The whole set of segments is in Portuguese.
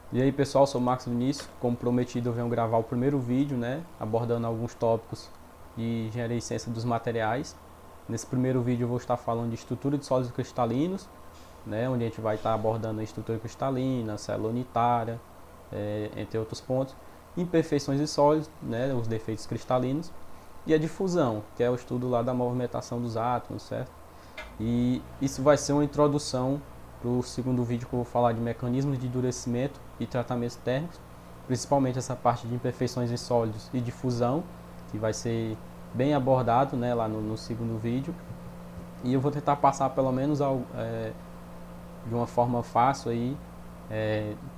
E aí pessoal, sou o Max Vinícius. Como prometido, eu venho gravar o primeiro vídeo, né, abordando alguns tópicos de engenharia e ciência dos materiais. Nesse primeiro vídeo eu vou estar falando de estrutura de sólidos cristalinos, né, onde a gente vai estar abordando a estrutura cristalina, célula unitária, entre outros pontos. Imperfeições de sólidos, né, os defeitos cristalinos. E a difusão, que é o estudo lá da movimentação dos átomos, certo? E isso vai ser uma introdução para o segundo vídeo, que eu vou falar de mecanismos de endurecimento e tratamentos térmicos, principalmente essa parte de imperfeições em sólidos e difusão, que vai ser bem abordado, né, lá no segundo vídeo. E eu vou tentar passar pelo menos de uma forma fácil aí,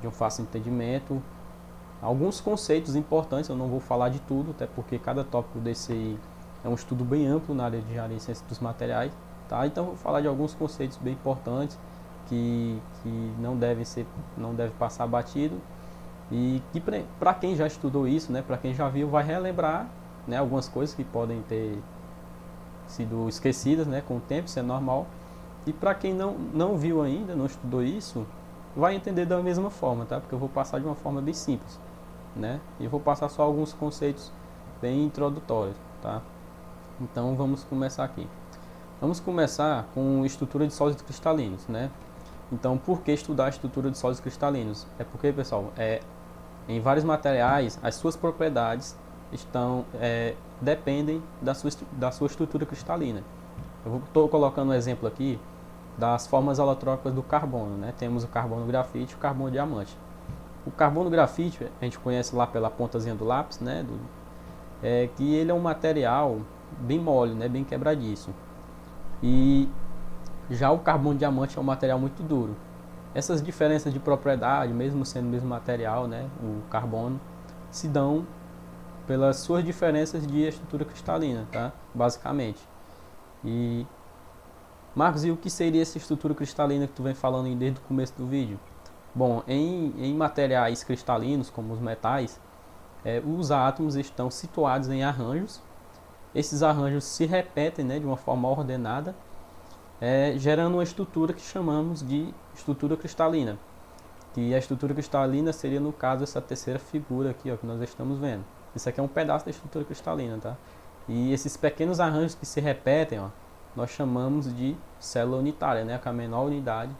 de um fácil entendimento, alguns conceitos importantes. Eu não vou falar de tudo, até porque cada tópico desse aí é um estudo bem amplo na área de engenharia e ciência dos materiais, tá? Então eu vou falar de alguns conceitos bem importantes que não deve passar batido, e que para quem já estudou isso, né, para quem já viu, vai relembrar, né, algumas coisas que podem ter sido esquecidas, né, com o tempo, isso é normal. E para quem não viu ainda, não estudou isso, vai entender da mesma forma, tá? Porque eu vou passar de uma forma bem simples, né? E eu vou passar só alguns conceitos bem introdutórios, tá? Então vamos começar aqui. Vamos começar com estrutura de sólidos cristalinos, né? Então, por que estudar a estrutura de sólidos cristalinos? É porque, pessoal, em vários materiais, as suas propriedades dependem da sua estrutura cristalina. Eu estou colocando um exemplo aqui das formas alotrópicas do carbono, né? Temos o carbono grafite e o carbono diamante. O carbono grafite a gente conhece lá pela pontazinha do lápis, né? Que ele é um material bem mole, né? Bem quebradiço. E já o carbono diamante é um material muito duro. Essas diferenças de propriedade, mesmo sendo o mesmo material, né? O carbono, se dão pelas suas diferenças de estrutura cristalina, tá? Basicamente. E Marcos, e o que seria essa estrutura cristalina que tu vem falando desde o começo do vídeo? Bom, em materiais cristalinos, como os metais, os átomos estão situados em arranjos. Esses arranjos se repetem, né, de uma forma ordenada, gerando uma estrutura que chamamos de estrutura cristalina. Que a estrutura cristalina seria, no caso, essa terceira figura aqui, ó, que nós estamos vendo. Isso aqui é um pedaço da estrutura cristalina, tá? E esses pequenos arranjos que se repetem, ó, nós chamamos de célula unitária, né? Que é a menor unidade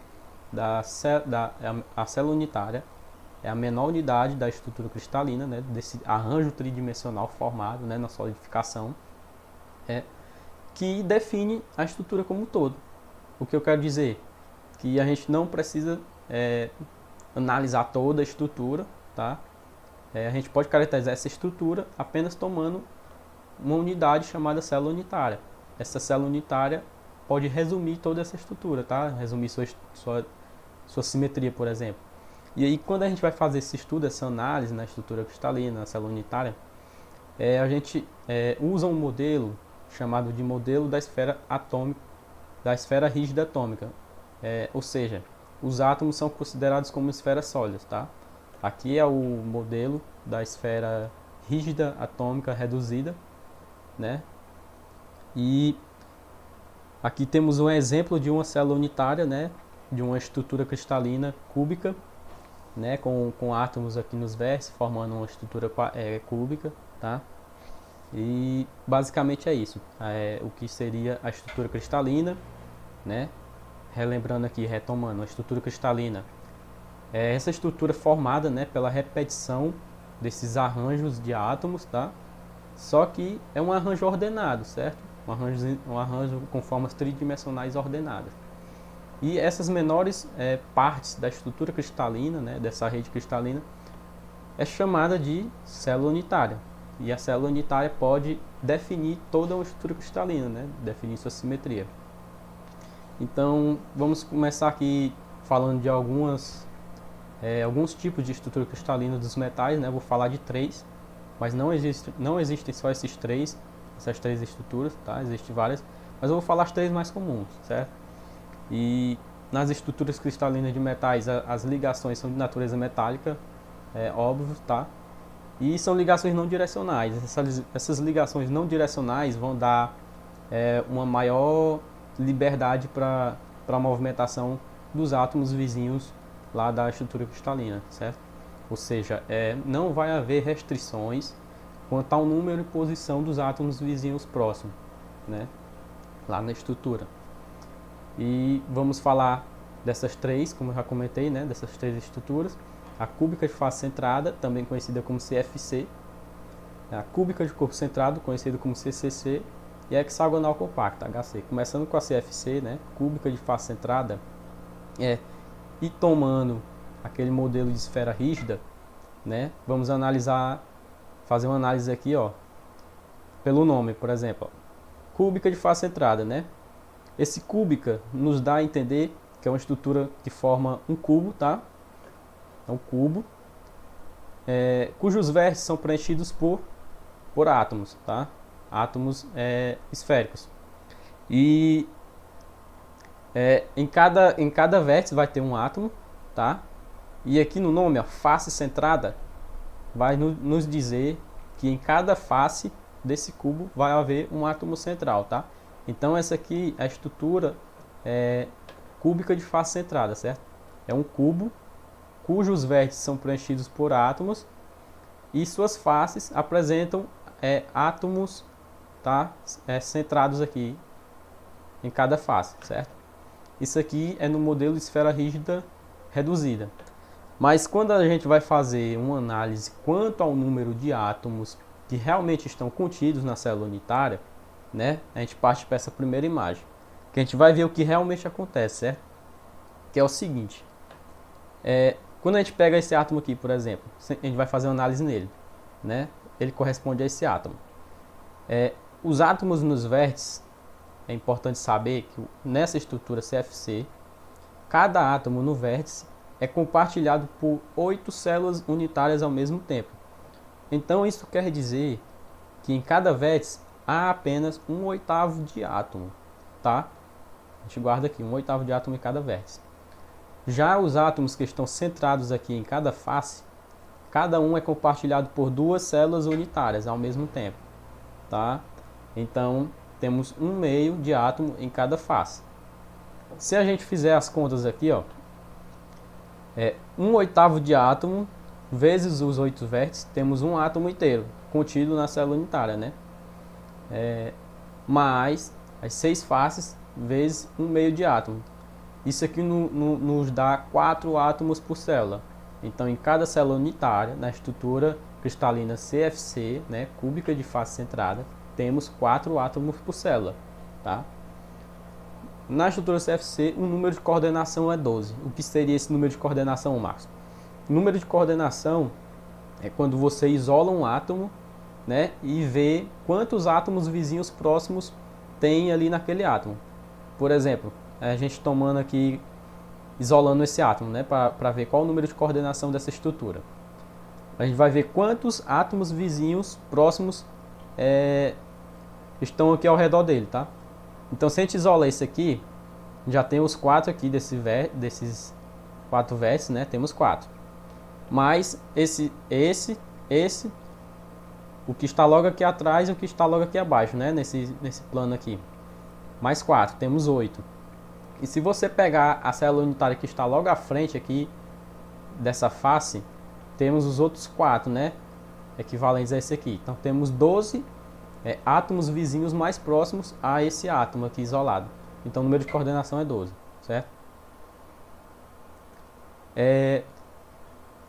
a célula unitária é a menor unidade da estrutura cristalina, né? Desse arranjo tridimensional formado, né, na solidificação, que define a estrutura como um todo. O que eu quero dizer? Que a gente não precisa analisar toda a estrutura, tá? A gente pode caracterizar essa estrutura apenas tomando uma unidade chamada célula unitária. Essa célula unitária pode resumir toda essa estrutura, tá? Resumir sua simetria, por exemplo. E aí, quando a gente vai fazer esse estudo, essa análise na estrutura cristalina, na célula unitária, a gente usa um modelo chamado de modelo da esfera atômica, da esfera rígida atômica. Ou seja, os átomos são considerados como esferas sólidas, tá? Aqui é o modelo da esfera rígida atômica reduzida, né? E aqui temos um exemplo de uma célula unitária, né? De uma estrutura cristalina cúbica, né? Com átomos aqui nos vértices, formando uma estrutura cúbica, tá? E basicamente é isso. O que seria a estrutura cristalina, né? Relembrando aqui, retomando, a estrutura cristalina é essa estrutura formada, né, pela repetição desses arranjos de átomos, tá? Só que é um arranjo ordenado, certo? Um arranjo com formas tridimensionais ordenadas. E essas menores partes da estrutura cristalina, né, dessa rede cristalina, é chamada de célula unitária. E a célula unitária pode definir toda uma estrutura cristalina, né, definir sua simetria. Então, vamos começar aqui falando de alguns tipos de estrutura cristalina dos metais, né? Vou falar de três, mas não existem só essas três estruturas, tá? Existem várias, mas eu vou falar as três mais comuns, certo? E nas estruturas cristalinas de metais, as ligações são de natureza metálica, óbvio, tá? E são ligações não direcionais. Essas ligações não direcionais vão dar uma maior liberdade para a movimentação dos átomos vizinhos lá da estrutura cristalina, certo? ou seja, não vai haver restrições quanto ao número e posição dos átomos vizinhos próximos, né, lá na estrutura. E vamos falar dessas três, como eu já comentei, né, dessas três estruturas: a cúbica de face centrada, também conhecida como CFC, a cúbica de corpo centrado, conhecida como CCC, e a hexagonal compacta, HC. Começando com a CFC, né, cúbica de face centrada, e tomando aquele modelo de esfera rígida, né, vamos fazer uma análise aqui, ó, pelo nome, por exemplo, ó, cúbica de face centrada, né? Esse cúbica nos dá a entender que é uma estrutura que forma um cubo, tá? É um cubo, cujos vértices são preenchidos por átomos, tá? Átomos esféricos. E em cada vértice vai ter um átomo, tá? E aqui no nome, ó, face centrada, vai nos dizer que em cada face desse cubo vai haver um átomo central, tá? Então essa aqui é a estrutura cúbica de face centrada, certo? É um cubo cujos vértices são preenchidos por átomos e suas faces apresentam átomos, tá? Centrados aqui em cada face, certo? Isso aqui é no modelo esfera rígida reduzida. Mas quando a gente vai fazer uma análise quanto ao número de átomos que realmente estão contidos na célula unitária, né, a gente parte para essa primeira imagem, que a gente vai ver o que realmente acontece, certo? Que é o seguinte: quando a gente pega esse átomo aqui, por exemplo, a gente vai fazer uma análise nele, né? Ele corresponde a esse átomo. Os átomos nos vértices, é importante saber que nessa estrutura CFC, cada átomo no vértice é compartilhado por 8 células unitárias ao mesmo tempo. Então isso quer dizer que em cada vértice há apenas 1/8 de átomo, tá? A gente guarda aqui 1/8 de átomo em cada vértice. Já os átomos que estão centrados aqui em cada face, cada um é compartilhado por 2 células unitárias ao mesmo tempo, tá? Então temos 1/2 de átomo em cada face. Se a gente fizer as contas aqui, ó, 1/8 de átomo vezes os 8 vértices, temos um átomo inteiro contido na célula unitária, né? Mais as 6 faces vezes 1/2 de átomo. Isso aqui nos dá 4 átomos por célula. Então, em cada célula unitária, na estrutura cristalina CFC, né, cúbica de face centrada, temos 4 átomos por célula, tá? Na estrutura CFC, o número de coordenação é 12. O que seria esse número de coordenação, Marcos? O número de coordenação é quando você isola um átomo, né, e vê quantos átomos vizinhos próximos tem ali naquele átomo. Por exemplo, a gente tomando aqui, isolando esse átomo, né, para ver qual o número de coordenação dessa estrutura. A gente vai ver quantos átomos vizinhos próximos estão aqui ao redor dele, tá? Então, se a gente isola esse aqui, já tem os 4 aqui desses 4 vértices, né? Temos 4. Mas esse, o que está logo aqui atrás e o que está logo aqui abaixo, né? Nesse plano aqui. Mais 4, temos 8. E se você pegar a célula unitária que está logo à frente aqui dessa face, temos os outros 4, né? Equivalentes a esse aqui. Então, temos 12 átomos vizinhos mais próximos a esse átomo aqui isolado. Então o número de coordenação é 12, certo?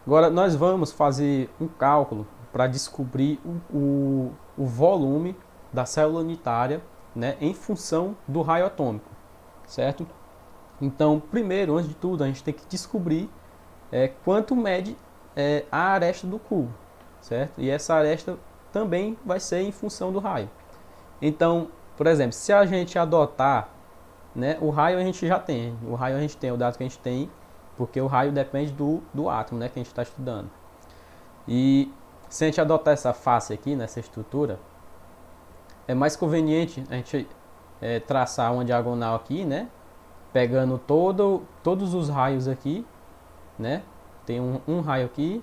Agora nós vamos fazer um cálculo para descobrir o volume da célula unitária, né, em função do raio atômico, certo? Então, primeiro, antes de tudo, a gente tem que descobrir quanto mede a aresta do cubo, certo? E essa aresta também vai ser em função do raio. Então, por exemplo, se a gente adotar, né, o raio a gente já tem. O raio a gente tem, o dado que a gente tem, porque o raio depende do átomo, né, que a gente está estudando. E se a gente adotar essa face aqui, nessa estrutura, é mais conveniente a gente traçar uma diagonal aqui, né, pegando todos os raios aqui, né, tem um raio aqui,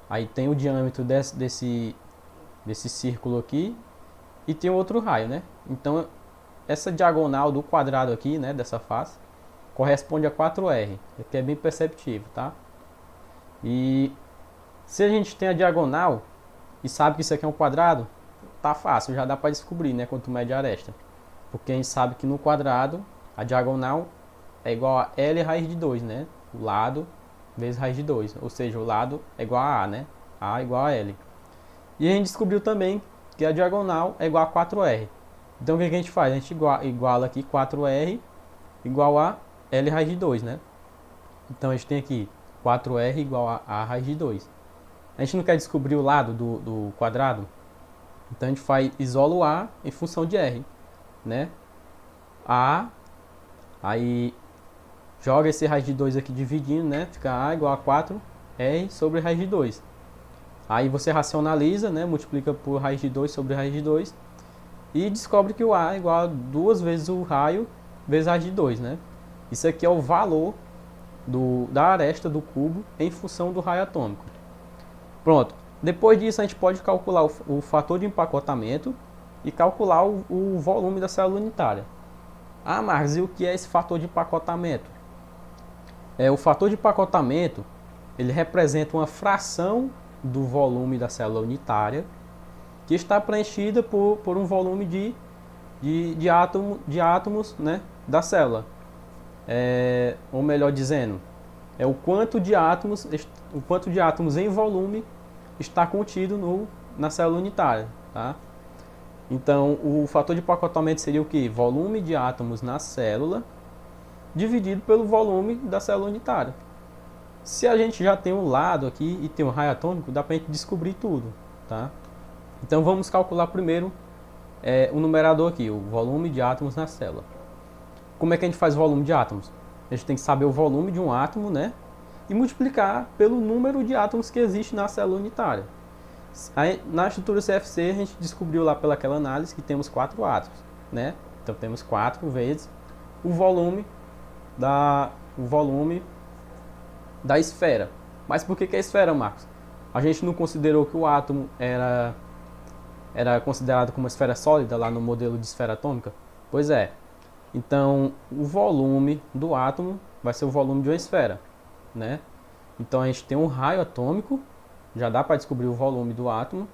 aí tem o diâmetro desse círculo aqui e tem outro raio, né? Então essa diagonal do quadrado aqui, né, dessa face, corresponde a 4R, que é bem perceptível, tá? E Se a gente tem a diagonal e sabe que isso aqui é um quadrado, tá fácil, já dá para descobrir, né, quando tu mede a aresta. Porque a gente sabe que no quadrado, a diagonal é igual a L raiz de 2, né? O lado vezes raiz de 2, ou seja, o lado é igual a A, né? A igual a L. E a gente descobriu também que a diagonal é igual a 4R. Então o que a gente faz? A gente iguala aqui 4R igual a L raiz de 2, né? Então a gente tem aqui 4R igual a A raiz de 2. A gente não quer descobrir o lado do quadrado, então a gente isola o A em função de R, né? A, aí joga esse raiz de 2 aqui dividindo, né? Fica A igual a 4R sobre raiz de 2. Aí você racionaliza, né? Multiplica por raiz de 2 sobre raiz de 2 e descobre que o A é igual a 2 vezes o raio vezes raiz de 2, né? Isso aqui é o valor da aresta do cubo em função do raio atômico. Pronto. Depois disso a gente pode calcular o fator de empacotamento e calcular o volume da célula unitária. Ah, Marcos, e o que é esse fator de empacotamento? O fator de empacotamento, ele representa uma fração do volume da célula unitária que está preenchida por um volume de átomos, né, da célula. Ou melhor dizendo, é o quanto de átomos em volume está contido na célula unitária, tá? Então, o fator de empacotamento seria o que? Volume de átomos na célula dividido pelo volume da célula unitária. Se a gente já tem um lado aqui e tem um raio atômico, dá para a gente descobrir tudo, tá? Então, vamos calcular primeiro o numerador aqui, o volume de átomos na célula. Como é que a gente faz o volume de átomos? A gente tem que saber o volume de um átomo, né? E multiplicar pelo número de átomos que existe na célula unitária. Aí, na estrutura CFC, a gente descobriu lá pelaquela análise que temos 4 átomos, né? Então temos 4 vezes o volume da esfera. Mas por que é esfera, Marcos? A gente não considerou que o átomo era considerado como uma esfera sólida lá no modelo de esfera atômica? Pois é. Então, o volume do átomo vai ser o volume de uma esfera, né? Então, a gente tem um raio atômico, já dá para descobrir o volume do átomo,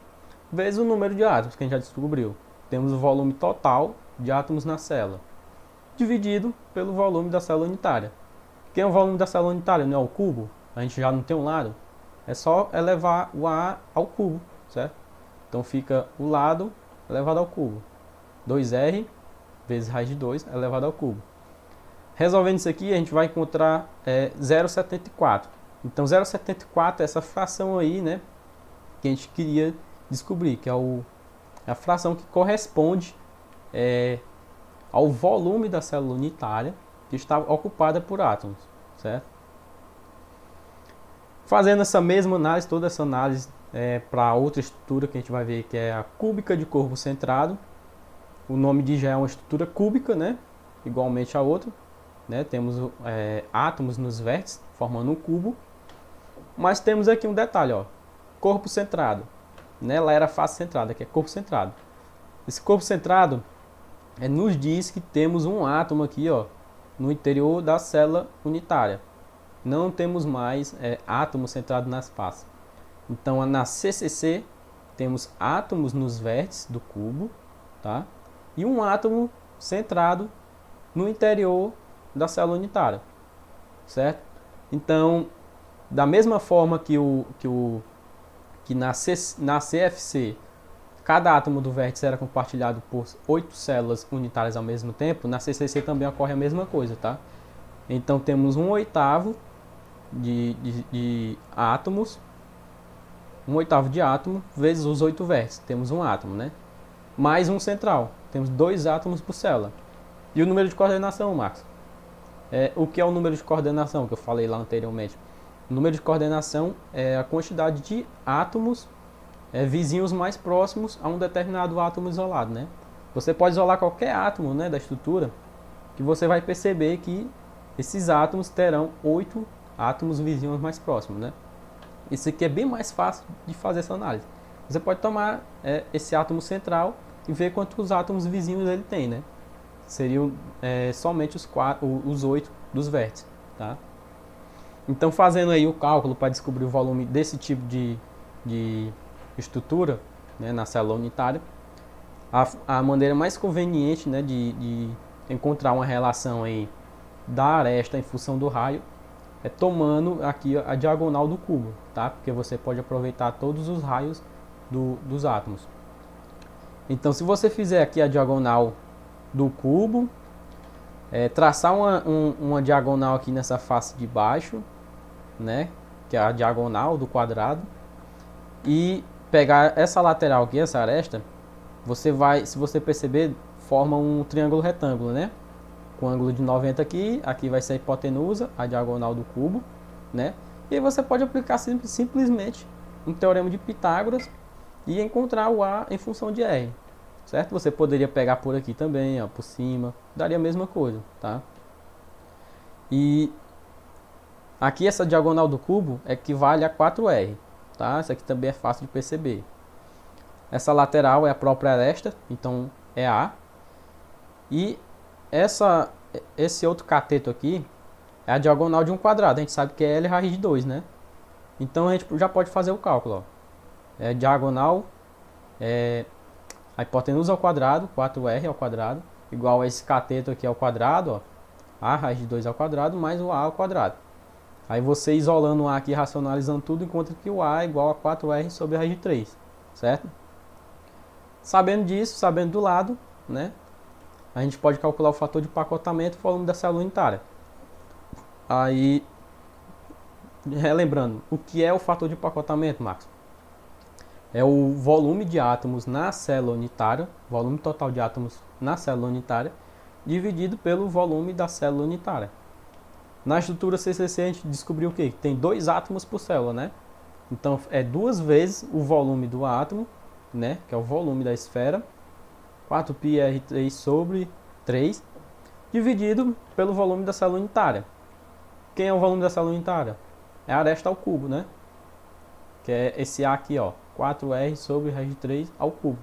vezes o número de átomos que a gente já descobriu. Temos o volume total de átomos na célula, dividido pelo volume da célula unitária. Quem é o volume da célula unitária? Não é o cubo? A gente já não tem um lado? É só elevar o A ao cubo, certo? Então, fica o lado elevado ao cubo. 2R vezes raiz de 2 elevado ao cubo. Resolvendo isso aqui, a gente vai encontrar 0,74. Então, 0,74 é essa fração aí, né, que a gente queria descobrir, que é a fração que corresponde ao volume da célula unitária que está ocupada por átomos, certo? Fazendo essa mesma análise, toda essa análise para outra estrutura que a gente vai ver, que é a cúbica de corpo centrado. O nome diz já é uma estrutura cúbica, né? Igualmente a outra, né? Temos átomos nos vértices, formando um cubo. Mas temos aqui um detalhe, ó. Corpo centrado, né? Lá era face centrada, aqui é corpo centrado. Esse corpo centrado nos diz que temos um átomo aqui, ó, no interior da célula unitária. Não temos mais átomo centrado nas faces. Então, na CCC, temos átomos nos vértices do cubo, tá? E um átomo centrado no interior da célula unitária, certo? Então, da mesma forma que na CFC, cada átomo do vértice era compartilhado por 8 células unitárias ao mesmo tempo, na CCC também ocorre a mesma coisa, tá? Então, temos 1/8 de átomos, 1/8 de átomo vezes os 8 vértices, temos um átomo, né? Mais um central, temos 2 átomos por célula. E o número de coordenação, Marcos? O que é o número de coordenação que eu falei lá anteriormente? O número de coordenação é a quantidade de átomos vizinhos mais próximos a um determinado átomo isolado, né? Você pode isolar qualquer átomo, né, da estrutura, que você vai perceber que esses átomos terão 8 átomos vizinhos mais próximos, né? Isso aqui é bem mais fácil de fazer essa análise. Você pode tomar esse átomo central e ver quantos átomos vizinhos ele tem, né? Seriam somente os 8 dos vértices, tá? Então, fazendo aí o cálculo para descobrir o volume desse tipo de de estrutura, né, na célula unitária, a maneira mais conveniente, né, de encontrar uma relação aí da aresta em função do raio é tomando aqui a diagonal do cubo, tá? Porque você pode aproveitar todos os raios dos átomos. Então, se você fizer aqui a diagonal do cubo, traçar uma diagonal aqui nessa face de baixo, né? Que é a diagonal do quadrado, e pegar essa lateral aqui, essa aresta, você vai, se você perceber, forma um triângulo retângulo, né? Com ângulo de 90 aqui, aqui vai ser a hipotenusa, a diagonal do cubo, né? E aí você pode aplicar simplesmente um teorema de Pitágoras e encontrar o A em função de R, certo? Você poderia pegar por aqui também, ó, por cima, daria a mesma coisa, tá? E aqui essa diagonal do cubo equivale a 4R, tá? Isso aqui também é fácil de perceber. Essa lateral é a própria aresta, então é A. E esse outro cateto aqui é a diagonal de um quadrado. A gente sabe que é L raiz de 2, né? Então a gente já pode fazer o cálculo, ó. É diagonal, a hipotenusa ao quadrado, 4R ao quadrado, igual a esse cateto aqui ao quadrado, ó. A raiz de 2 ao quadrado mais o A ao quadrado. Aí você isolando o A aqui, racionalizando tudo, encontra que o A é igual a 4R sobre a raiz de 3, certo? Sabendo disso, sabendo do lado, né? A gente pode calcular o fator de pacotamento e o volume da célula unitária. Aí, relembrando, o que é o fator de pacotamento, Marcos? É o volume de átomos na célula unitária, volume total de átomos na célula unitária, dividido pelo volume da célula unitária. Na estrutura CCC a gente descobriu o quê? Que tem 2 átomos por célula, né? Então é 2 vezes o volume do átomo, né? Que é o volume da esfera, 4πr3 sobre 3, dividido pelo volume da célula unitária. Quem é o volume da célula unitária? É a aresta ao cubo, né? Que é esse A aqui, ó, 4R sobre raiz de 3 ao cubo.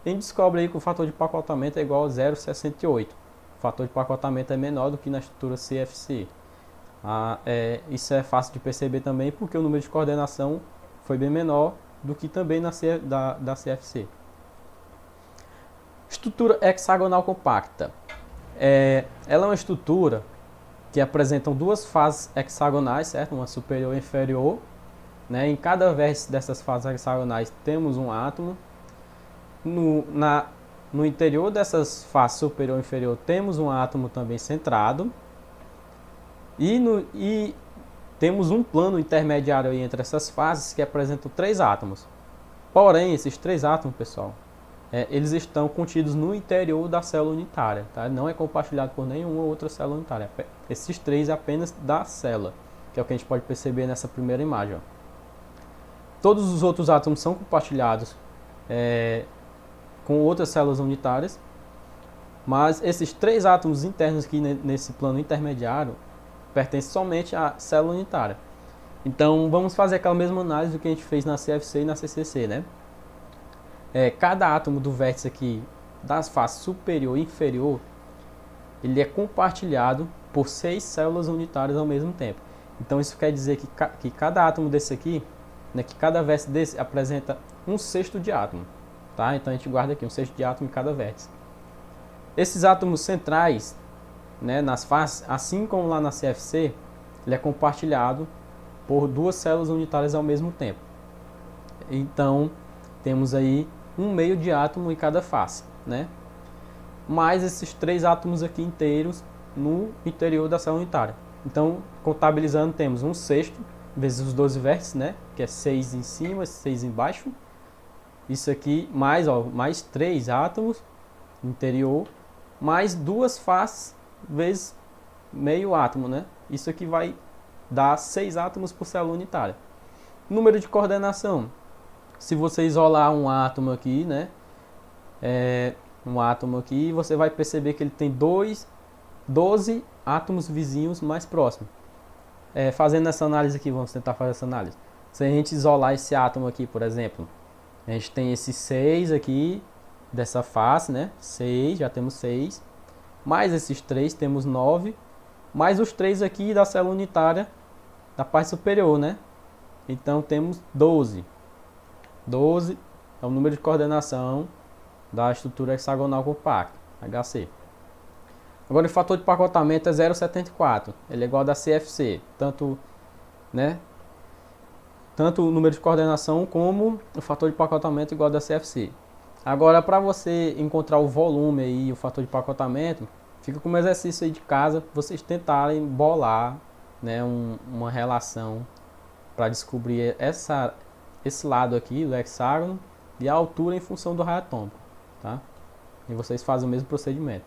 A gente descobre aí que o fator de pacotamento é igual a 0,68. O fator de pacotamento é menor do que na estrutura CFC. Isso é fácil de perceber também porque o número de coordenação foi bem menor do que também da CFC. Estrutura hexagonal compacta. Ela é uma estrutura que apresenta 2 faces hexagonais, certo? Uma superior e inferior, né? Em cada vértice dessas faces hexagonais temos um átomo. No interior dessas faces superior e inferior temos um átomo também centrado. E temos um plano intermediário aí entre essas fases que apresentam 3 átomos. Porém, esses 3 átomos, pessoal, eles estão contidos no interior da célula unitária, tá? Não é compartilhado por nenhuma outra célula unitária. Esses 3 é apenas da célula, que é o que a gente pode perceber nessa primeira imagem, ó. Todos os outros átomos são compartilhados com outras células unitárias, mas esses 3 átomos internos aqui nesse plano intermediário pertencem somente à célula unitária. Então vamos fazer aquela mesma análise do que a gente fez na CFC e na CCC, né? Cada átomo do vértice aqui das faces superior e inferior, ele é compartilhado por 6 células unitárias ao mesmo tempo. Então isso quer dizer que cada átomo desse aqui, né, que cada vértice desse apresenta 1/6 de átomo, tá? Então a gente guarda aqui 1/6 de átomo em cada vértice. Esses átomos centrais, né, nas faces, assim como lá na CFC, ele é compartilhado por 2 células unitárias ao mesmo tempo. Então temos aí 1/2 de átomo em cada face, né? Mais esses 3 átomos aqui inteiros no interior da célula unitária. Então, contabilizando, temos 1/6 vezes os 12 vértices, né? Que é 6 em cima, 6 embaixo. Isso aqui, mais 3 átomos no interior, mais 2 faces vezes meio átomo, né? Isso aqui vai dar 6 átomos por célula unitária. Número de coordenação. Se você isolar um átomo aqui, né? Um átomo aqui, você vai perceber que ele tem 12 átomos vizinhos mais próximos. Fazendo essa análise aqui, vamos tentar fazer essa análise. Se a gente isolar esse átomo aqui, por exemplo, a gente tem esses 6 aqui dessa face, né? 6, já temos 6. Mais esses 3, temos 9. Mais os 3 aqui da célula unitária da parte superior, né? Então temos 12. 12 é o número de coordenação da estrutura hexagonal compacta, HC. Agora o fator de pacotamento é 0,74, ele é igual ao da CFC, tanto o número de coordenação como o fator de pacotamento igual ao da CFC. Agora, para você encontrar o volume e o fator de pacotamento, fica como exercício aí de casa, vocês tentarem bolar, né, uma relação para descobrir esse lado aqui do hexágono e a altura em função do raio atômico, tá? E vocês fazem o mesmo procedimento.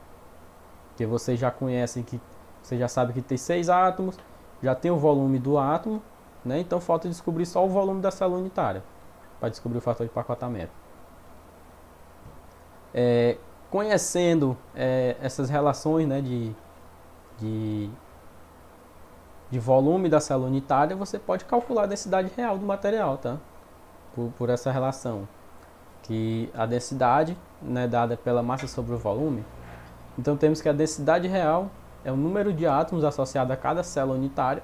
Porque vocês já conhecem que, você já sabe que tem 6 átomos, já tem o volume do átomo, né? Então falta descobrir só o volume da célula unitária para descobrir o fator de pacotamento. Conhecendo essas relações, né, de volume da célula unitária, você pode calcular a densidade real do material, tá? Por essa relação, que a densidade, né, dada pela massa sobre o volume. Então temos que a densidade real é o número de átomos associado a cada célula unitária,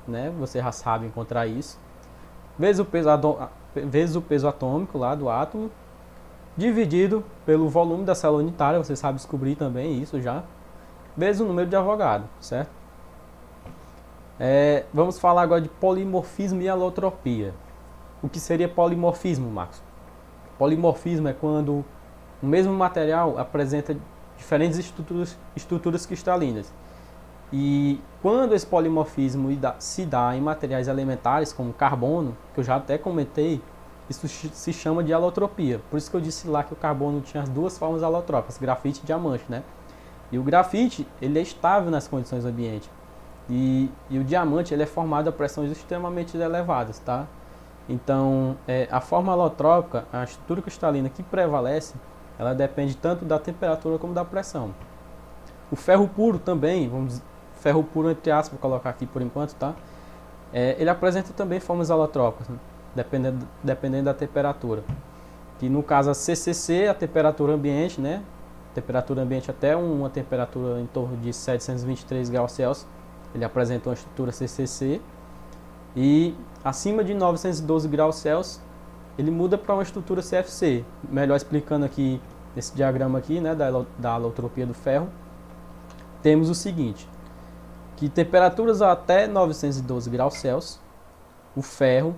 né? Você já sabe encontrar isso, vezes o peso atômico lá do átomo, dividido pelo volume da célula unitária, você sabe descobrir também isso já, vezes o número de Avogadro, certo? Vamos falar agora de polimorfismo e alotropia. O que seria polimorfismo, Marcos? Polimorfismo é quando o mesmo material apresenta diferentes estruturas cristalinas. E quando esse polimorfismo se dá em materiais elementares, como carbono, que eu já até comentei, isso se chama de alotropia. Por isso que eu disse lá que o carbono tinha as duas formas alotrópicas, grafite e diamante, né? E o grafite, ele é estável nas condições ambiente. E o diamante, ele é formado a pressões extremamente elevadas, tá? Então, a forma alotrópica, a estrutura cristalina que prevalece, ela depende tanto da temperatura como da pressão. O ferro puro também, ferro puro entre aspas, vou colocar aqui por enquanto, tá? Ele apresenta também formas alotrópicas, né? Dependendo da temperatura. Que no caso a CCC, a temperatura ambiente, né? Temperatura ambiente até uma temperatura em torno de 723 graus Celsius, ele apresenta uma estrutura CCC. E acima de 912 graus Celsius, ele muda para uma estrutura CFC. Melhor explicando aqui, esse diagrama aqui, né, da alotropia do ferro, temos o seguinte, que temperaturas até 912 graus Celsius, o ferro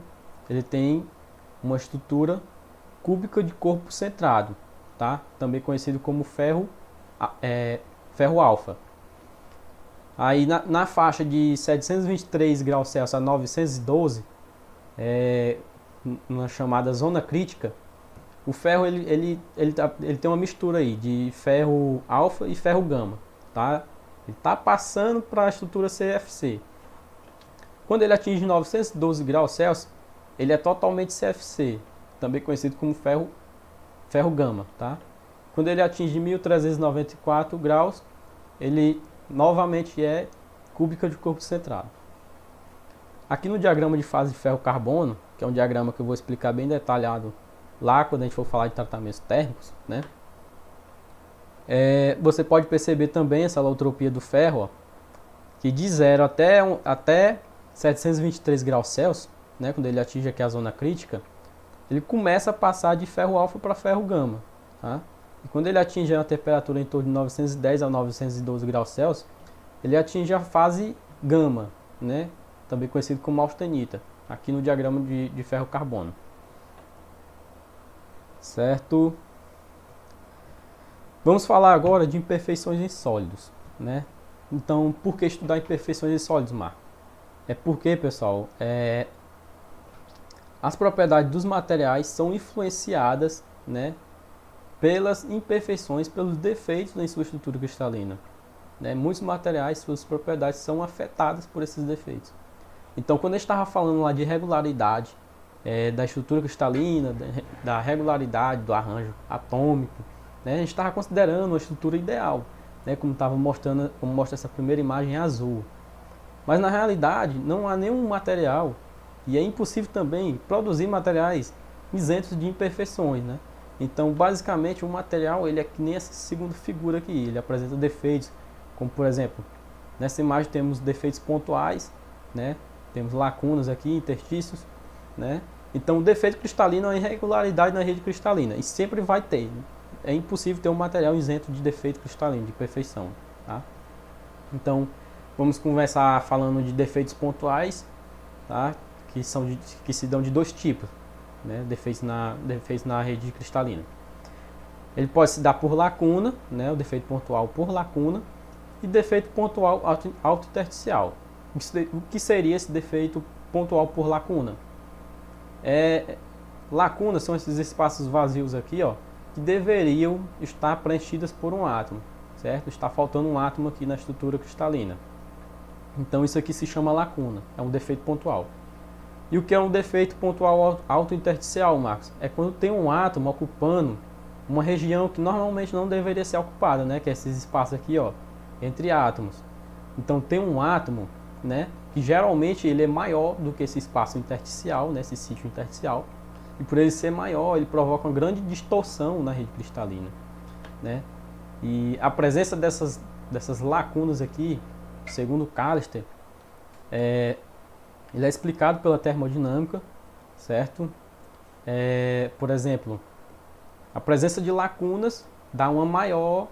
ele tem uma estrutura cúbica de corpo centrado, tá? Também conhecido como ferro alfa. Aí na faixa de 723 graus Celsius a 912, na chamada zona crítica, o ferro ele tem uma mistura aí de ferro alfa e ferro gama, tá? Ele está passando para a estrutura CFC. Quando ele atinge 912 graus Celsius, ele é totalmente CFC, também conhecido como ferro gama, tá? Quando ele atinge 1394 graus, ele novamente é cúbica de corpo centrado. Aqui no diagrama de fase de ferro-carbono, que é um diagrama que eu vou explicar bem detalhado lá quando a gente for falar de tratamentos térmicos, né? Você pode perceber também essa alotropia do ferro, ó, que de 0 até 723 graus Celsius, né, quando ele atinge aqui a zona crítica, ele começa a passar de ferro alfa para ferro gama, tá? E quando ele atinge a temperatura em torno de 910 a 912 graus Celsius, ele atinge a fase gama, né, também conhecido como austenita, aqui no diagrama de ferro-carbono. Certo? Vamos falar agora de imperfeições em sólidos, né? Então, por que estudar imperfeições em sólidos, Marco? Porque, pessoal, as propriedades dos materiais são influenciadas, né, pelas imperfeições, pelos defeitos em sua estrutura cristalina, né? Muitos materiais, suas propriedades são afetadas por esses defeitos. Então, quando a gente estava falando lá de regularidade da estrutura cristalina, da regularidade do arranjo atômico, né, a gente estava considerando uma estrutura ideal, né, como mostra essa primeira imagem azul. Mas na realidade não há nenhum material, e é impossível também produzir materiais isentos de imperfeições, né? Então, basicamente, o material ele é que nem essa segunda figura aqui, ele apresenta defeitos, como por exemplo, nessa imagem temos defeitos pontuais, né? Temos lacunas aqui, interstícios, né? Então, o defeito cristalino é uma irregularidade na rede cristalina, e sempre vai ter. É impossível ter um material isento de defeito cristalino, de perfeição. Tá? Então, vamos começar falando de defeitos pontuais, tá? que se dão de dois tipos, né? defeitos na rede cristalina. Ele pode se dar por lacuna, né? O defeito pontual por lacuna, e defeito pontual autointersticial. O que seria esse defeito pontual por lacuna? Lacunas são esses espaços vazios aqui, ó, que deveriam estar preenchidas por um átomo, certo? Está faltando um átomo aqui na estrutura cristalina. Então isso aqui se chama lacuna, é um defeito pontual. E o que é um defeito pontual autointersticial, Marcos? É quando tem um átomo ocupando uma região que normalmente não deveria ser ocupada, né? Que é esses espaços aqui, ó, entre átomos. Então tem um átomo, né? Que geralmente ele é maior do que esse espaço intersticial, né? Esse sítio intersticial. E por ele ser maior, ele provoca uma grande distorção na rede cristalina, né? E a presença dessas lacunas aqui, segundo Callister, ele é explicado pela termodinâmica, certo? Por exemplo, a presença de lacunas dá uma maior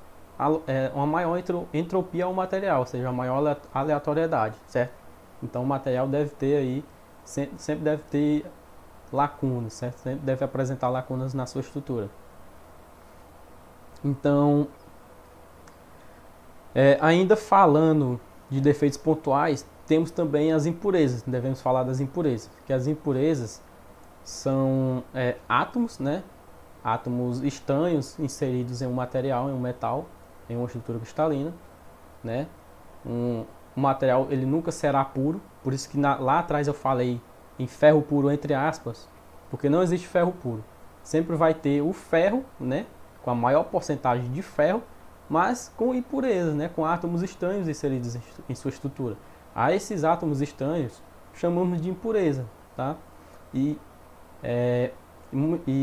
entropia ao material, ou seja, uma maior aleatoriedade, certo? Então o material deve ter aí, sempre deve ter lacunas, certo? Sempre deve apresentar lacunas na sua estrutura. Então, ainda falando de defeitos pontuais, temos também as impurezas. Devemos falar das impurezas, porque as impurezas são átomos, né? Átomos estranhos inseridos em um material, em um metal, em uma estrutura cristalina, né? Um material, ele nunca será puro, por isso que lá atrás eu falei em ferro puro entre aspas, porque não existe ferro puro. Sempre vai ter o ferro, né? Com a maior porcentagem de ferro, mas com impurezas, né? Com átomos estranhos inseridos em sua estrutura. A esses átomos estranhos chamamos de impureza, tá? E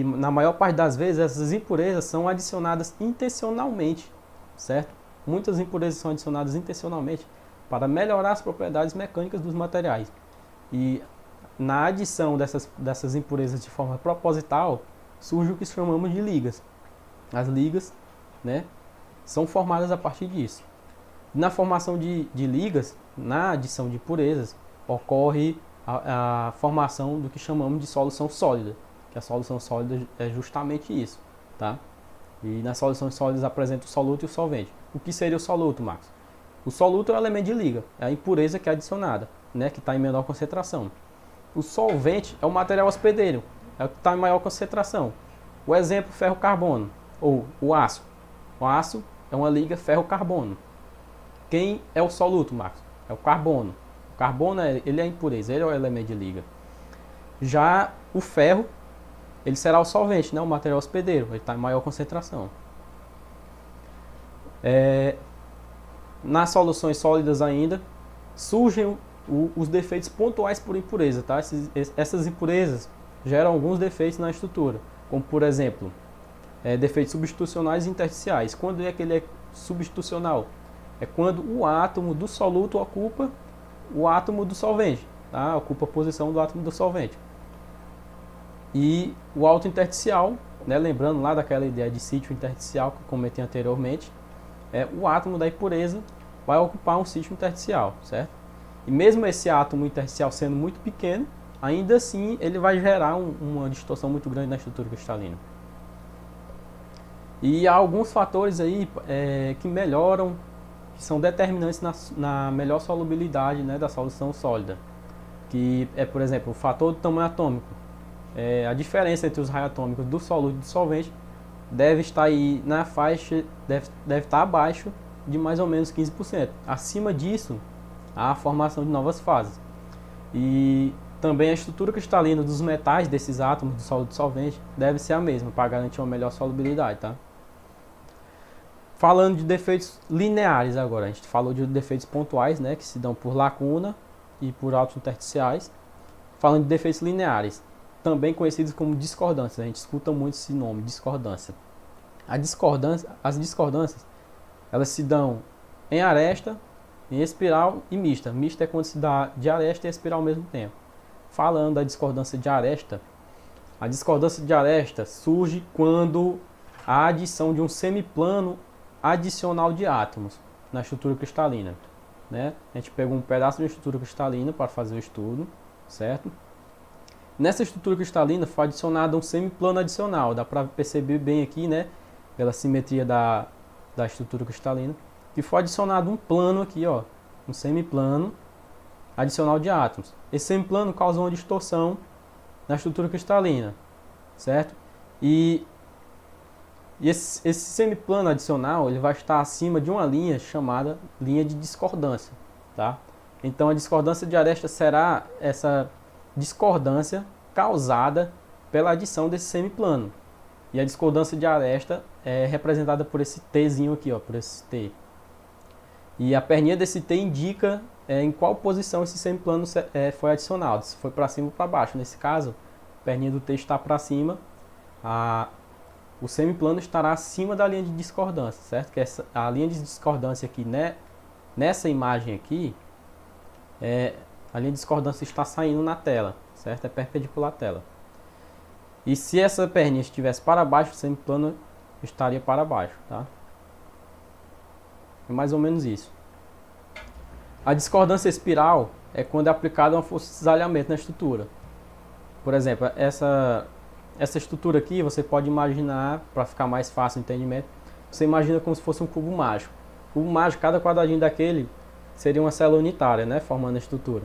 na maior parte das vezes essas impurezas são adicionadas intencionalmente, certo? Muitas impurezas são adicionadas intencionalmente para melhorar as propriedades mecânicas dos materiais. E na adição dessas impurezas de forma proposital, surge o que chamamos de ligas. As ligas, né, são formadas a partir disso. Na formação de ligas, na adição de impurezas, ocorre a formação do que chamamos de solução sólida, que a solução sólida é justamente isso, tá? E nas soluções sólidas apresenta o soluto e o solvente. O que seria o soluto, Marcos? O soluto é o elemento de liga, é a impureza que é adicionada, né, que está em menor concentração. O solvente é o material hospedeiro, é o que está em maior concentração. O exemplo, ferro-carbono, ou o aço. O aço é uma liga ferro-carbono. Quem é o soluto, Marcos? É o carbono. O carbono ele é a impureza, ele é o elemento de liga. Já o ferro, ele será o solvente, né? O material hospedeiro, ele está em maior concentração. Nas soluções sólidas ainda, surgem os defeitos pontuais por impureza, tá? Essas impurezas geram alguns defeitos na estrutura, como por exemplo, defeitos substitucionais e intersticiais. Quando é que ele é substitucional? É quando o átomo do soluto ocupa o átomo do solvente, tá? Ocupa a posição do átomo do solvente. E o autointersticial, né? Lembrando lá daquela ideia de sítio intersticial que eu comentei anteriormente, o átomo da impureza vai ocupar um sítio intersticial, certo? E mesmo esse átomo intersticial sendo muito pequeno, ainda assim ele vai gerar uma distorção muito grande na estrutura cristalina. E há alguns fatores aí que melhoram, que são determinantes na melhor solubilidade, né, da solução sólida. Que é, por exemplo, o fator do tamanho atômico. A diferença entre os raios atômicos do soluto e do solvente deve estar aí na faixa, deve estar abaixo de mais ou menos 15%. Acima disso, há a formação de novas fases. E também a estrutura cristalina dos metais desses átomos do soluto e do solvente deve ser a mesma para garantir uma melhor solubilidade, tá? Falando de defeitos lineares agora, a gente falou de defeitos pontuais, né, que se dão por lacuna e por autointersticiais. Falando de defeitos lineares, também conhecidos como discordâncias, a gente escuta muito esse nome, discordância. As discordâncias, elas se dão em aresta, em espiral e mista. Mista é quando se dá de aresta e espiral ao mesmo tempo. Falando da discordância de aresta, A discordância de aresta surge quando a adição de um semiplano adicional de átomos na estrutura cristalina, né? A gente pegou um pedaço de estrutura cristalina para fazer o estudo, certo? Nessa estrutura cristalina foi adicionado um semiplano adicional, dá para perceber bem aqui, né? Pela simetria da estrutura cristalina, que foi adicionado um plano aqui, ó, um semiplano adicional de átomos. Esse semiplano causa uma distorção na estrutura cristalina, certo? E esse semiplano adicional ele vai estar acima de uma linha chamada linha de discordância, tá? Então a discordância de aresta será essa discordância causada pela adição desse semiplano. E a discordância de aresta é representada por esse Tzinho aqui, ó, por esse T. E a perninha desse T indica em qual posição esse semiplano foi adicionado, se foi para cima ou para baixo. Nesse caso, a perninha do T está para cima, o semiplano estará acima da linha de discordância, certo? Que a linha de discordância aqui, né, nessa imagem aqui, a linha de discordância está saindo na tela, certo? É perpendicular à tela. E se essa perninha estivesse para baixo, o semiplano estaria para baixo, tá? É mais ou menos isso. A discordância espiral é quando é aplicada uma força de cisalhamento na estrutura. Por exemplo, essa estrutura aqui você pode imaginar, para ficar mais fácil o entendimento, você imagina como se fosse um cubo mágico. O cubo mágico, cada quadradinho daquele seria uma célula unitária, né, formando a estrutura.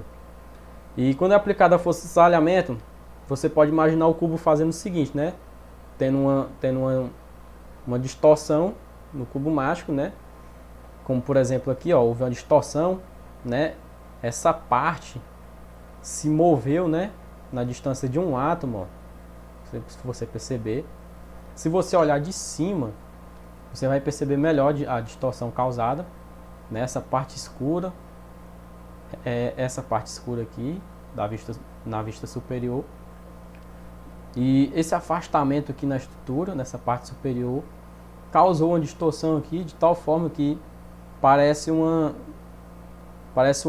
E quando é aplicada a força de cisalhamento, você pode imaginar o cubo fazendo o seguinte, né, tendo uma distorção no cubo mágico, né, como por exemplo aqui, ó, houve uma distorção, né, essa parte se moveu, né, na distância de um átomo, ó, se você perceber. Se você olhar de cima, você vai perceber melhor a distorção causada, né, essa parte escura, essa parte escura aqui, na vista superior. E esse afastamento aqui na estrutura, nessa parte superior, causou uma distorção aqui de tal forma que parece uma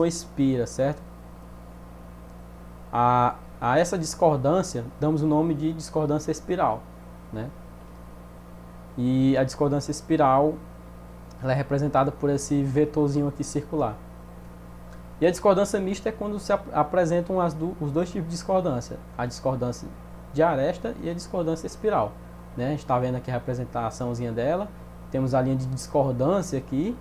espira, certo? A essa discordância damos o nome de discordância espiral, né? E a discordância espiral ela é representada por esse vetorzinho aqui circular. E a discordância mista é quando se apresentam os dois tipos de discordância, a discordância de aresta e a discordância espiral, né? A gente está vendo aqui a representaçãozinha dela, temos a linha de discordância aqui,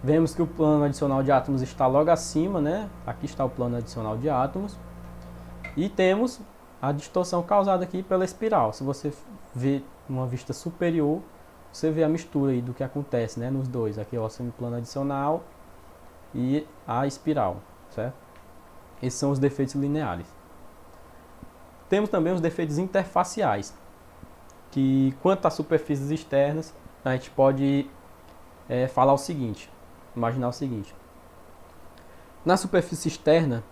vemos que o plano adicional de átomos está logo acima, né? Aqui está o plano adicional de átomos, e temos a distorção causada aqui pela espiral. Se você vê uma vista superior, você vê a mistura aí do que acontece, né, nos dois, aqui ó, o semiplano adicional e a espiral, certo? Esses são os defeitos lineares. Temos também os defeitos interfaciais, que quanto às superfícies externas, a gente pode falar o seguinte, imaginar o seguinte. Na superfície externa,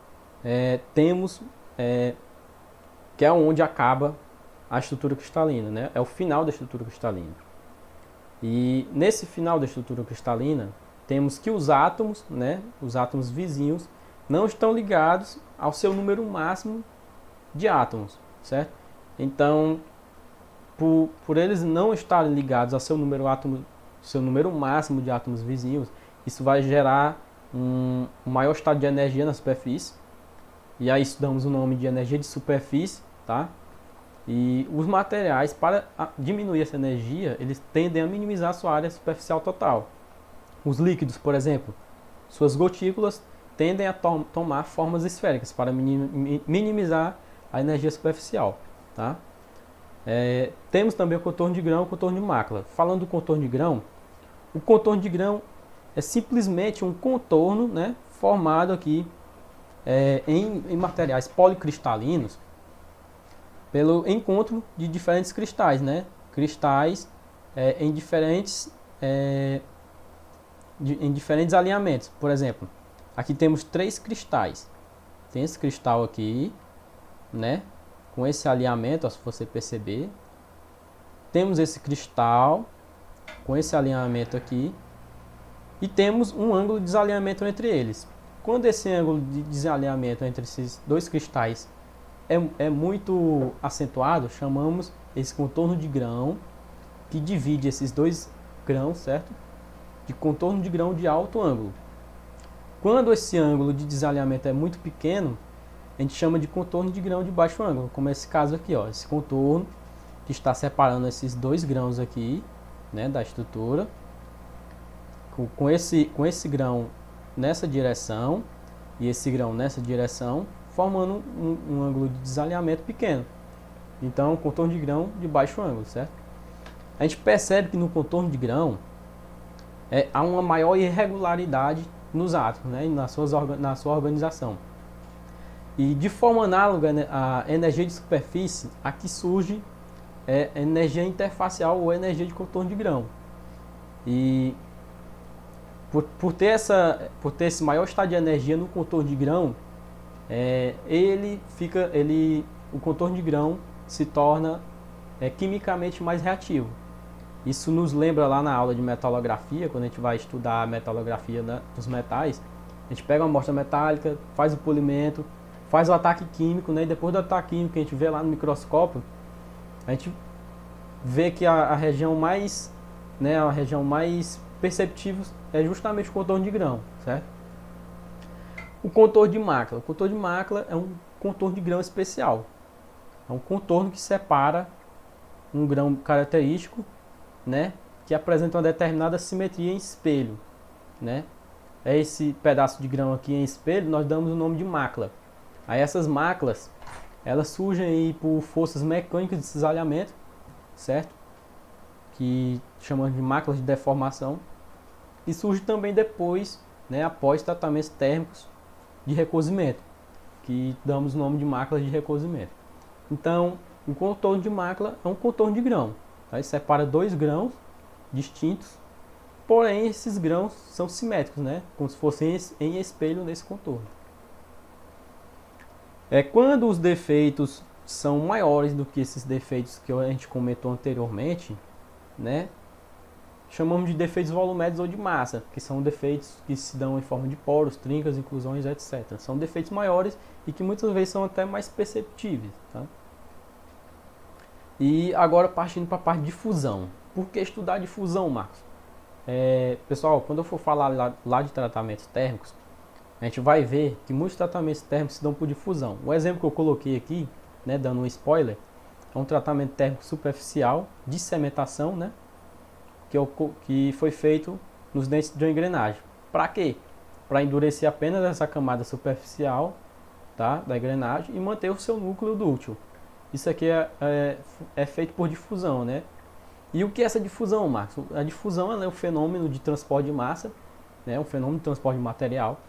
temos, que é onde acaba a estrutura cristalina, né? É o final da estrutura cristalina. E nesse final da estrutura cristalina, temos que os átomos, né, os átomos vizinhos, não estão ligados ao seu número máximo de átomos, certo? Então, por eles não estarem ligados ao seu número máximo de átomos vizinhos, isso vai gerar um maior estado de energia na superfície. E aí damos o nome de energia de superfície, tá? E os materiais, para diminuir essa energia, eles tendem a minimizar a sua área superficial total. Os líquidos, por exemplo, suas gotículas tendem a tomar formas esféricas para minimizar a energia superficial, tá? Temos também o contorno de grão e o contorno de mácula. Falando do contorno de grão, o contorno de grão é simplesmente um contorno, né, formado aqui em materiais policristalinos pelo encontro de diferentes cristais, né? Cristais em diferentes alinhamentos. Por exemplo, aqui temos 3 cristais. Tem esse cristal aqui, né? Com esse alinhamento, ó, se você perceber. Temos esse cristal com esse alinhamento aqui. E temos um ângulo de desalinhamento entre eles. Quando esse ângulo de desalinhamento entre esses dois cristais é muito acentuado, chamamos esse contorno de grão, que divide esses dois grãos, certo? De contorno de grão de alto ângulo. Quando esse ângulo de desalinhamento é muito pequeno, a gente chama de contorno de grão de baixo ângulo, como esse caso aqui, ó, esse contorno que está separando esses dois grãos aqui, né, da estrutura, com esse grão nessa direção e esse grão nessa direção, formando um ângulo de desalinhamento pequeno. Então, contorno de grão de baixo ângulo, certo? A gente percebe que no contorno de grão há uma maior irregularidade nos átomos, né, na sua organização. E de forma análoga, né, a energia de superfície, aqui surge energia interfacial ou energia de contorno de grão. E por ter esse maior estado de energia no contorno de grão, o contorno de grão se torna quimicamente mais reativo. Isso nos lembra lá na aula de metalografia, quando a gente vai estudar a metalografia, né, dos metais. A gente pega uma amostra metálica, faz o polimento, faz o ataque químico, né, e depois do ataque químico que a gente vê lá no microscópio, a gente vê que a região mais perceptível é justamente o contorno de grão, certo? O contorno de mácula. O contorno de mácula é um contorno de grão especial. É um contorno que separa um grão característico, né, que apresenta uma determinada simetria em espelho, né? É esse pedaço de grão aqui em espelho, nós damos o nome de mácula. Aí essas máculas, elas surgem aí por forças mecânicas de cisalhamento, certo? Que chamamos de máculas de deformação. E surge também depois, né, após tratamentos térmicos de recozimento, que damos o nome de máculas de recozimento. Então, o contorno de mácula é um contorno de grão. Tá? Separa dois grãos distintos, porém esses grãos são simétricos, né? Como se fossem em espelho nesse contorno. Quando os defeitos são maiores do que esses defeitos que a gente comentou anteriormente, né? Chamamos de defeitos volumétricos ou de massa, que são defeitos que se dão em forma de poros, trincas, inclusões, etc. São defeitos maiores e que muitas vezes são até mais perceptíveis. Tá? E agora partindo para a parte de fusão. Por que estudar difusão, Marcos? Pessoal, quando eu for falar lá de tratamentos térmicos, a gente vai ver que muitos tratamentos térmicos se dão por difusão. O exemplo que eu coloquei aqui, né, dando um spoiler, é um tratamento térmico superficial de cementação, né, que foi feito nos dentes de uma engrenagem. Para quê? Para endurecer apenas essa camada superficial, tá, da engrenagem e manter o seu núcleo dúctil. Isso aqui é feito por difusão, né? E o que é essa difusão, Marcos? A difusão é um fenômeno de transporte de massa, né, um fenômeno de transporte de material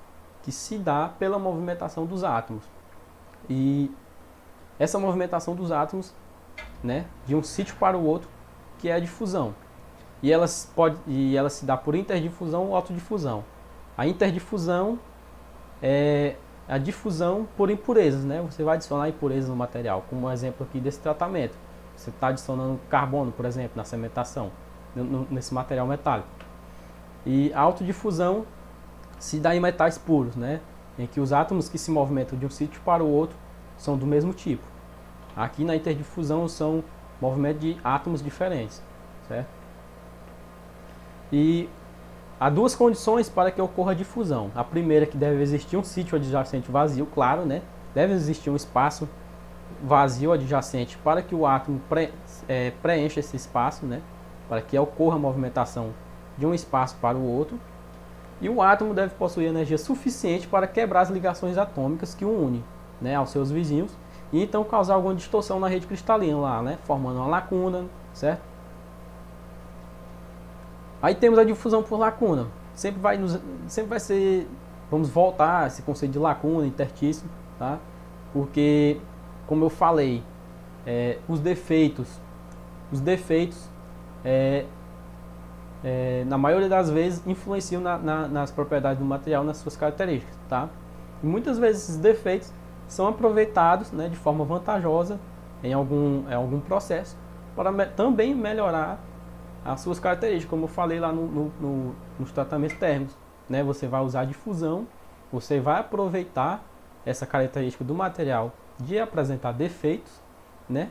que se dá pela movimentação dos átomos. E essa movimentação dos átomos, né, de um sítio para o outro, que é a difusão. E ela se dá por interdifusão ou autodifusão. A interdifusão é a difusão por impurezas, né? Você vai adicionar impurezas no material, como um exemplo aqui desse tratamento. Você está adicionando carbono, por exemplo, na cementação, nesse material metálico. E a autodifusão se dá em metais puros, né? Em que os átomos que se movimentam de um sítio para o outro são do mesmo tipo. Aqui na interdifusão são movimentos de átomos diferentes, certo? E há duas condições para que ocorra a difusão. A primeira é que deve existir um sítio adjacente vazio, claro, né? Deve existir um espaço vazio adjacente para que o átomo preencha esse espaço, né? Para que ocorra a movimentação de um espaço para o outro. E o átomo deve possuir energia suficiente para quebrar as ligações atômicas que o unem, né, aos seus vizinhos e então causar alguma distorção na rede cristalina lá, né? Formando uma lacuna, certo? Aí temos a difusão por lacuna. Sempre vai ser, vamos voltar a esse conceito de lacuna, interstício, tá? Porque, como eu falei, os defeitos, na maioria das vezes, influenciam nas propriedades do material, nas suas características, tá? E muitas vezes esses defeitos são aproveitados, né, de forma vantajosa em algum processo para também melhorar as suas características, como eu falei lá nos tratamentos térmicos, né? Você vai usar a difusão, você vai aproveitar essa característica do material de apresentar defeitos, né,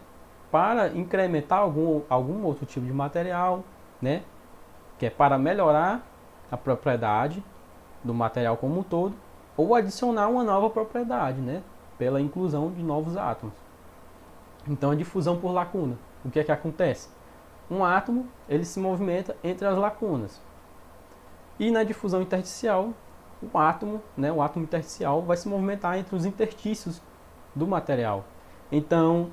para incrementar algum outro tipo de material, né, que é para melhorar a propriedade do material como um todo, ou adicionar uma nova propriedade, né, pela inclusão de novos átomos. Então, a difusão por lacuna. O que é que acontece? Um átomo, ele se movimenta entre as lacunas. E na difusão intersticial, o átomo intersticial vai se movimentar entre os interstícios do material. Então,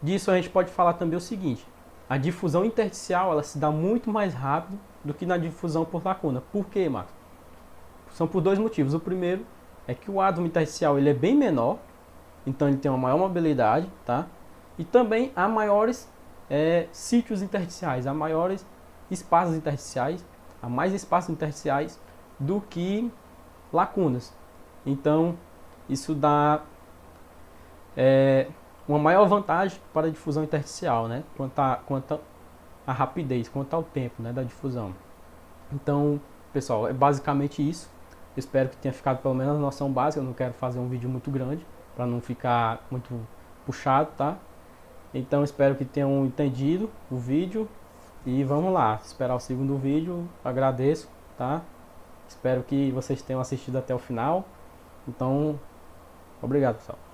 disso a gente pode falar também o seguinte: a difusão intersticial, ela se dá muito mais rápido do que na difusão por lacuna. Por quê, Marcos? São por dois motivos. O primeiro é que o átomo intersticial ele é bem menor, então ele tem uma maior mobilidade, tá? E também há maiores sítios intersticiais, há maiores espaços intersticiais, há mais espaços intersticiais do que lacunas. Então, isso dá uma maior vantagem para a difusão intersticial, né? Quanto à rapidez, quanto ao tempo, né, da difusão. Então, pessoal, é basicamente isso. Eu espero que tenha ficado pelo menos a noção básica. Eu não quero fazer um vídeo muito grande para não ficar muito puxado, tá? Então, espero que tenham entendido o vídeo e vamos lá, esperar o segundo vídeo. Agradeço, tá? Espero que vocês tenham assistido até o final. Então, obrigado, pessoal.